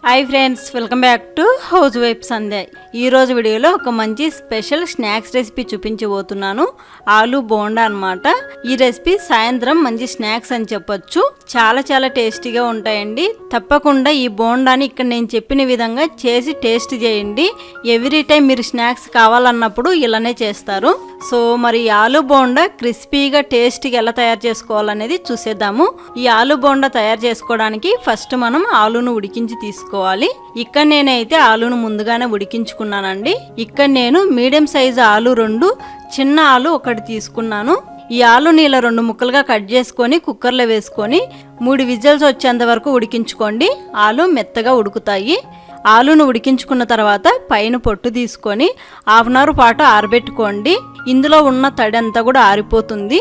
Hi friends, welcome back to housewife Sandhya. ఈరోజు వీడియోలో ఒక మంచి స్పెషల్ స్నాక్స్ రెసిపీ చూపించబోతున్నాను. ఆలూ బోండా అన్నమాట. ఈ రెసిపీ సాయంత్రం మంచి స్నాక్స్ అని చెప్పొచ్చు. చాలా టేస్టీగా ఉంటాయండి. తప్పకుండా ఈ బోండాని ఇక్కడ నేను చెప్పిన విధంగా చేసి టేస్ట్ చేయండి. ఎవ్రీ టైం మీరు స్నాక్స్ కావాలన్నప్పుడు ఇలానే చేస్తారు. సో మరి ఈ ఆలూ బోండా క్రిస్పీగా టేస్టీగా ఎలా తయారు చేసుకోవాలనేది చూసేద్దాము. ఈ ఆలూ బోండా తయారు చేసుకోవడానికి ఫస్ట్ మనం ఆలూను ఉడికించి తీసుకోవాలి. ఇక్కడ నేనైతే ఆలూను ముందుగానే ఉడికించుకున్నానండి. ఇక్కడ నేను మీడియం సైజు ఆలు 2, చిన్న ఆలు 1 తీసుకున్నాను. ఈ ఆలుని ఇలా 2 ముక్కలుగా కట్ చేసుకొని కుక్కర్లో వేసుకొని 3 విజిల్స్ వచ్చేంత వరకు ఉడికించుకోండి. ఆలు మెత్తగా ఉడుకుతాయి. ఆలును ఉడికించుకున్న తర్వాత పైన పొట్టు తీసుకొని 1/2 అవర్ పాటు ఆరబెట్టుకోండి. ఇందులో ఉన్న తడి అంతా కూడా ఆరిపోతుంది.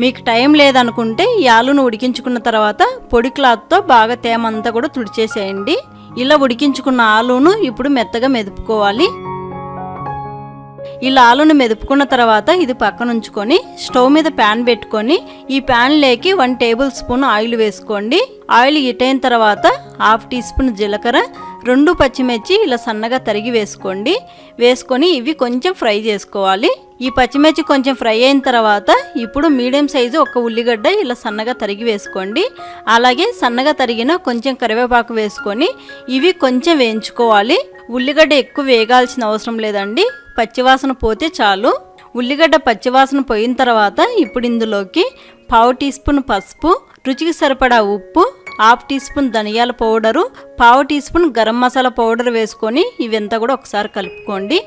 మీకు టైం లేదనుకుంటే ఈ ఆలును ఉడికించుకున్న తర్వాత పొడి క్లాత్తో బాగా తేమంతా కూడా తుడిచేసేయండి. ఇలా ఉడికించుకున్న ఆలును ఇప్పుడు మెత్తగా మెదుపుకోవాలి. ఇలా ఆలును మెదుపుకున్న తర్వాత ఇది పక్కన ఉంచుకొని స్టవ్ మీద ప్యాన్ పెట్టుకొని ఈ ప్యాన్లోకి 1 టేబుల్ స్పూన్ ఆయిల్ వేసుకోండి. ఆయిల్ హీట్ తర్వాత 1/2 టీ స్పూన్ జీలకర్ర, 2 పచ్చిమిర్చి ఇలా సన్నగా తరిగి వేసుకోండి. వేసుకొని ఇవి కొంచెం ఫ్రై చేసుకోవాలి. ఈ పచ్చిమిర్చి కొంచెం ఫ్రై అయిన తర్వాత ఇప్పుడు మీడియం సైజు 1 ఉల్లిగడ్డ ఇలా సన్నగా తరిగి వేసుకోండి. అలాగే సన్నగా తరిగిన కొంచెం కరివేపాకు వేసుకొని ఇవి కొంచెం వేయించుకోవాలి. ఉల్లిగడ్డ ఎక్కువ వేగాల్సిన అవసరం లేదండి, పచ్చివాసన పోతే చాలు. ఉల్లిగడ్డ పచ్చివాసన పోయిన తర్వాత ఇప్పుడు ఇందులోకి 1/2 టీ స్పూన్ పసుపు, రుచికి సరిపడా ఉప్పు, 1/2 టీ స్పూన్ ధనియాల powder, 1/2 teaspoon garam masala powder వేసుకొని ఇవంతా కూడా ఒకసారి కలుపుకోండి.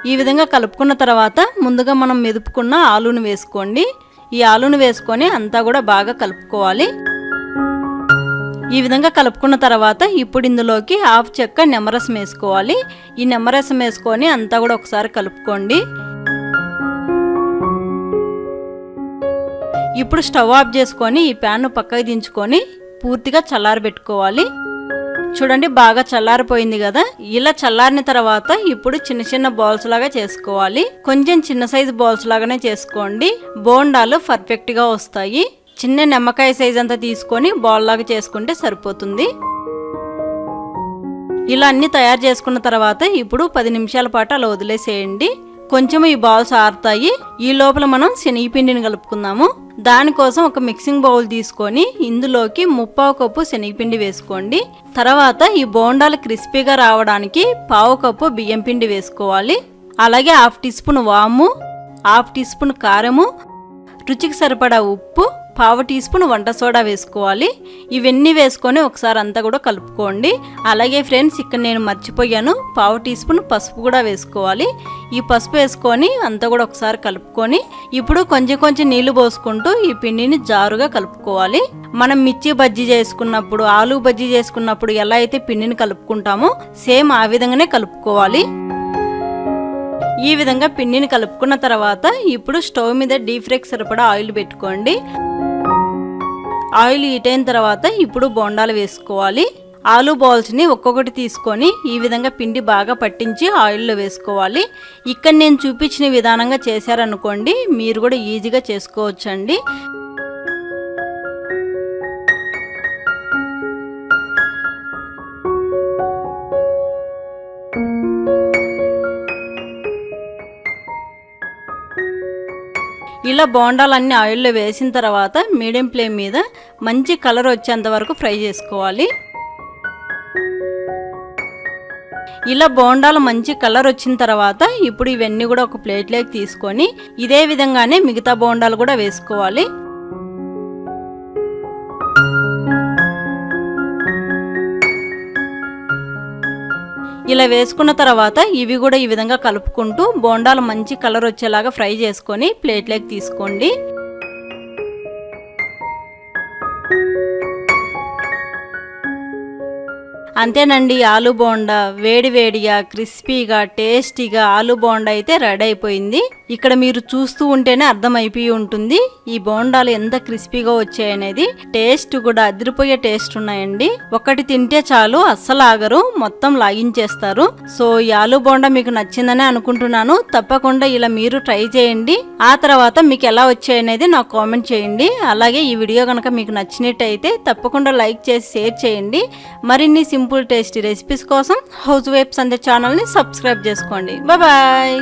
ఈ విధంగా కలుపుకున్న తర్వాత ముందుగా మనం మెదుపుకున్న ఆలూను వేసుకోండి. ఈ ఆలూను వేసుకొని అంతా కూడా బాగా కలుపుకోవాలి. ఈ విధంగా కలుపుకున్న తర్వాత ఇప్పుడు ఇందులోకి 1/2 చెక్క నిమ్మరసం వేసుకోవాలి. ఈ నిమ్మరసం వేసుకొని అంతా కూడా ఒకసారి కలుపుకోండి. ఇప్పుడు స్టవ్ ఆఫ్ చేసుకొని ఈ ప్యాన్ను పక్కకి దించుకొని పూర్తిగా చల్లారబెట్టుకోవాలి. చూడండి, బాగా చల్లారిపోయింది కదా. ఇలా చల్లారిన తర్వాత ఇప్పుడు చిన్న బాల్స్ లాగా చేసుకోవాలి. కొంచెం చిన్న సైజు బాల్స్ లాగానే చేసుకోండి. బోండాలు పర్ఫెక్ట్ గా వస్తాయి. చిన్న నిమ్మకాయ సైజ్ అంతా తీసుకొని బాల్ లాగా చేసుకుంటే సరిపోతుంది. ఇలా అన్ని తయారు చేసుకున్న తర్వాత ఇప్పుడు 10 నిమిషాల పాటు అలా వదిలేసేయండి. కొంచెం ఈ బాల్స్ ఆరుతాయి. ఈ లోపల మనం శనగపిండిని కలుపుకుందాము. దానికోసం ఒక మిక్సింగ్ బౌల్ తీసుకొని ఇందులోకి 1/2 కప్పు శనగపిండి వేసుకోండి. తర్వాత ఈ బోండాలు క్రిస్పీగా రావడానికి 1/2 కప్పు బియ్యం పిండి వేసుకోవాలి. అలాగే 1/2 టీ స్పూన్ వాము, 1/2 టీ స్పూన్ కారము, రుచికి సరిపడా ఉప్పు, 1/2 టీ స్పూన్ వంట సోడా వేసుకోవాలి. ఇవన్నీ వేసుకొని ఒకసారి అంతా కూడా కలుపుకోండి. అలాగే ఫ్రెండ్స్, ఇక్కడ నేను మర్చిపోయాను, 1/2 టీ స్పూన్ పసుపు కూడా వేసుకోవాలి. ఈ పసుపు వేసుకొని అంతా కూడా ఒకసారి కలుపుకొని ఇప్పుడు కొంచెం నీళ్లు పోసుకుంటూ ఈ పిండిని జారుగా కలుపుకోవాలి. మనం మిర్చి బజ్జీ చేసుకున్నప్పుడు, ఆలూ బజ్జీ చేసుకున్నప్పుడు ఎలా అయితే పిండిని కలుపుకుంటామో సేమ్ ఆ విధంగానే కలుపుకోవాలి. ఈ విధంగా పిండిని కలుపుకున్న తర్వాత ఇప్పుడు స్టవ్ మీద డీప్ ఫ్రైకి సరిపడా ఆయిల్ పెట్టుకోండి. ఆయిల్ హీట్ అయిన తర్వాత ఇప్పుడు బోండాలు వేసుకోవాలి. ఆలూ బాల్స్ని ఒక్కొక్కటి తీసుకొని ఈ విధంగా పిండి బాగా పట్టించి ఆయిల్లో వేసుకోవాలి. ఇక్కడ నేను చూపించిన విధానంగా చేశారనుకోండి, మీరు కూడా ఈజీగా చేసుకోవచ్చండి. ఇలా బోండాలన్నీ ఆయిల్లో వేసిన తర్వాత మీడియం ఫ్లేమ్ మీద మంచి కలర్ వచ్చేంత వరకు ఫ్రై చేసుకోవాలి. ఇలా బోండాలు మంచి కలర్ వచ్చిన తర్వాత ఇప్పుడు ఇవన్నీ కూడా ఒక ప్లేట్లోకి తీసుకొని ఇదే విధంగానే మిగతా బోండాలు కూడా వేసుకోవాలి. ఇలా వేసుకున్న తర్వాత ఇవి కూడా ఈ విధంగా కలుపుకుంటూ బోండాలు మంచి కలర్ వచ్చేలాగా ఫ్రై చేసుకొని ప్లేట్లోకి తీసుకోండి. అంతేనండి, ఆలూ బోండా వేడిగా క్రిస్పీగా టేస్టీగా ఆలూ బోండా అయితే రెడీ అయిపోయింది. ఇక్కడ మీరు చూస్తూ ఉంటేనే అర్థమైపోయి ఉంటుంది ఈ బోండాలు ఎంత క్రిస్పీగా వచ్చాయనేది. టేస్ట్ కూడా అదిరిపోయే టేస్ట్ ఉన్నాయండి. ఒకటి తింటే చాలు అస్సలు ఆగరు, మొత్తం లాగించేస్తారు. సో ఈ ఆలు బోండా మీకు నచ్చిందని అనుకుంటున్నాను. తప్పకుండా ఇలా మీరు ట్రై చేయండి. ఆ తర్వాత మీకు ఎలా వచ్చాయనేది నాకు కామెంట్ చేయండి. అలాగే ఈ వీడియో కనుక మీకు నచ్చినట్టయితే తప్పకుండా లైక్ చేసి షేర్ చేయండి. మరిన్ని సింపుల్ టేస్టీ రెసిపీస్ కోసం హౌస్ వైఫ్ సంధ్య ఛానల్ని సబ్స్క్రైబ్ చేసుకోండి. బాయ్.